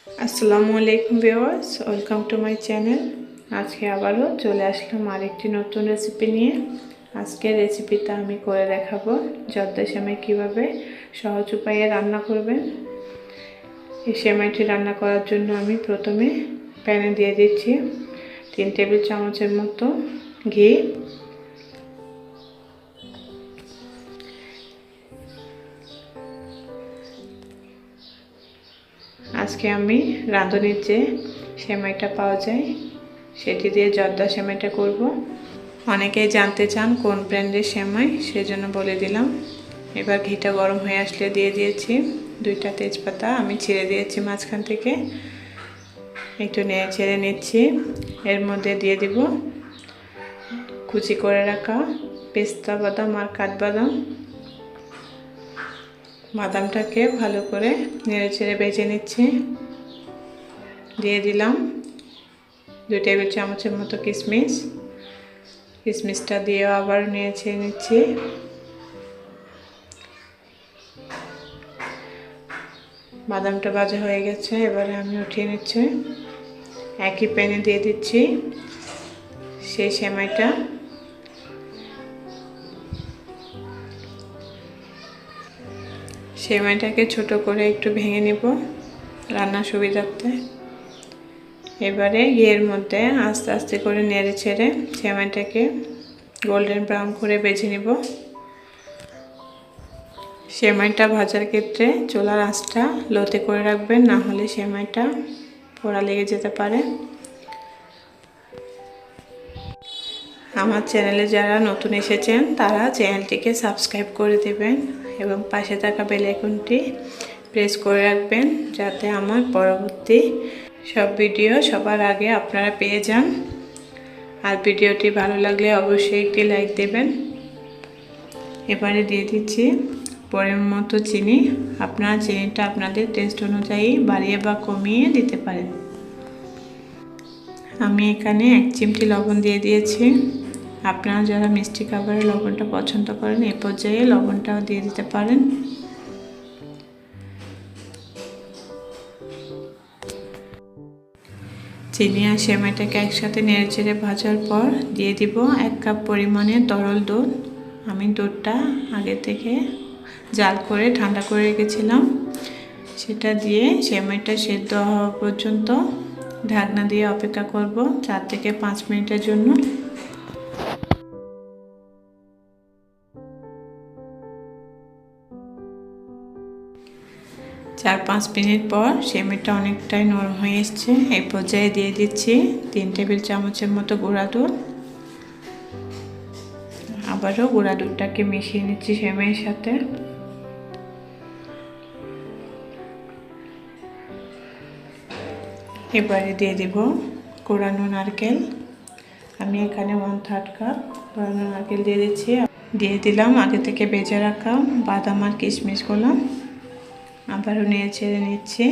আসসালামু আলাইকুম viewers, welcome to my channel. আজকে আবারও চলে আসলাম আরেকটি নতুন রেসিপি নিয়ে। আজকের রেসিপিটা আমি করে দেখাবো জর্দা সেমাই কীভাবে সহজ উপায়ে রান্না করবেন। এই সেমাইটি রান্না করার জন্য আমি প্রথমে প্যানে দিয়ে দিচ্ছি 3 টেবিল চামচের মতো ঘি। আজকে আমি রাঁধুনির যে সেমাইটা পাওয়া যায় সেটি দিয়ে জর্দা সেমাইটা করব। অনেকেই জানতে চান কোন ব্র্যান্ডের সেমাই, সেজন্য বলে দিলাম। এবার ঘিটা গরম হয়ে আসলে দিয়ে দিয়েছি 2টা তেজপাতা, আমি ছিঁড়ে দিয়েছি মাঝখান থেকে, একটু নেড়ে ছেড়ে নিচ্ছি। এর মধ্যে দিয়ে দিব কুচি করে রাখা পেস্তা বাদাম আর কাঠবাদাম। বাদামটাকে ভালো করে নেড়ে ছেড়ে ভেজে নিচ্ছি। দিয়ে দিলাম 2 টেবিল চামচের মতো কিশমিশ। কিশমিশটা দিয়েও আবার নেড়ে ছেড়ে নিচ্ছি। বাদামটা ভাজা হয়ে গেছে, এবারে আমি উঠিয়ে নিচ্ছি। একই প্যানে দিয়ে দিচ্ছি সেই সেমাইটা। সেমাইটাকে ছোট করে একটু ভেঙে নিব রান্নার সুবিধার্থে। এবারে ঘিয়ের মধ্যে আস্তে আস্তে করে নেড়ে ছেড়ে সেমাইটাকে গোল্ডেন ব্রাউন করে ভেজে নিব। সেমাইটা ভাজার ক্ষেত্রে চুলার আঁচটা লোতে করে রাখবেন, না হলে সেমাইটা পোড়া লেগে যেতে পারে। আমার চ্যানেলে যারা নতুন এসেছেন তারা চ্যানেলটিকে সাবস্ক্রাইব করে দেবেন এবং পাশে থাকা বেল আইকনটি প্রেস করে রাখবেন, যাতে আমার পরবর্তী সব ভিডিও সবার আগে আপনারা পেয়ে যান। আর ভিডিওটি ভালো লাগলে অবশ্যই একটি লাইক দেবেন। এবারে দিয়ে দিচ্ছি পরিমাণ মতো চিনি। আপনারা চিনিটা আপনাদের টেস্ট অনুযায়ী বাড়িয়ে বা কমিয়ে দিতে পারেন। আমি এখানে 1 চিমটি লবণ দিয়ে দিয়েছি। আপনারা যারা মিষ্টি খাবারের লবণটা পছন্দ করেন এই পর্যায়ে লবণটাও দিয়ে দিতে পারেন। চিনি আর সেমাইটাকে একসাথে নেড়েচেড়ে ভাজার পর দিয়ে দিব 1 কাপ পরিমাণে তরল দুধ। আমি দুধটা আগে থেকে জাল করে ঠান্ডা করে রেখেছিলাম। সেটা দিয়ে সেমাইটা সেদ্ধ হওয়া পর্যন্ত ঢাকনা দিয়ে অপেক্ষা করব 4 থেকে 5 মিনিটের জন্য। 4-5 মিনিট পর সেমাইটা অনেকটাই নরম হয়ে এসেছে। এই পর্যায়ে দিয়ে দিচ্ছি 3 টেবিল চামচের মতো গুঁড়া দুধ। আবারও গুঁড়া দুধটাকে মিশিয়ে নিচ্ছি সেমাইয়ের সাথে। এবারে দিয়ে দেব কোরানো নারকেল। আমি এখানে 1/3 কাপ কোরানো নারকেল দিয়ে দিচ্ছি। দিয়ে দিলাম আগে থেকে ভেজে রাখা বাদাম আর কিশমিশগুলো। আবারও নেড়ে ছেড়ে নিচ্ছি।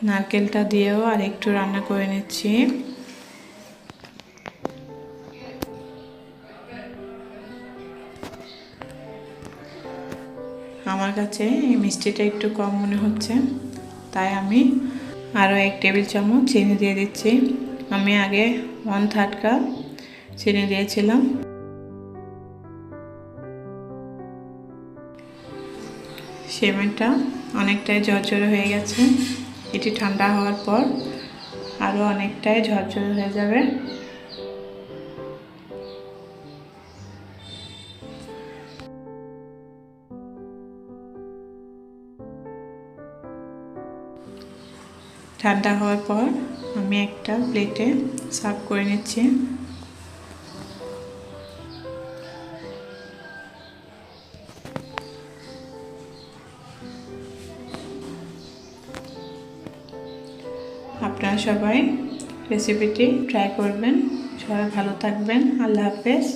নারকেলটা দিয়েও আর একটু রান্না করে নিচ্ছি। আমার কাছে এই মিষ্টিটা একটু কম মনে হচ্ছে, তাই আমি আরও 1 টেবিল চামচ চিনি দিয়ে দিচ্ছি। আমি আগে 1/3 কাপ চিনি দিয়েছিলাম। সেমাইটা অনেকটাই ঝরঝরে হয়ে গেছে। এটি ঠান্ডা হওয়ার পর আরও অনেকটাই ঝরঝরে হয়ে যাবে। ঠান্ডা হওয়ার পর আমি একটা প্লেটে সার্ভ করে নিচ্ছি। আপনারা সবাই রেসিপিটি ট্রাই করবেন। সবাই ভালো থাকবেন। আল্লাহ হাফেজ।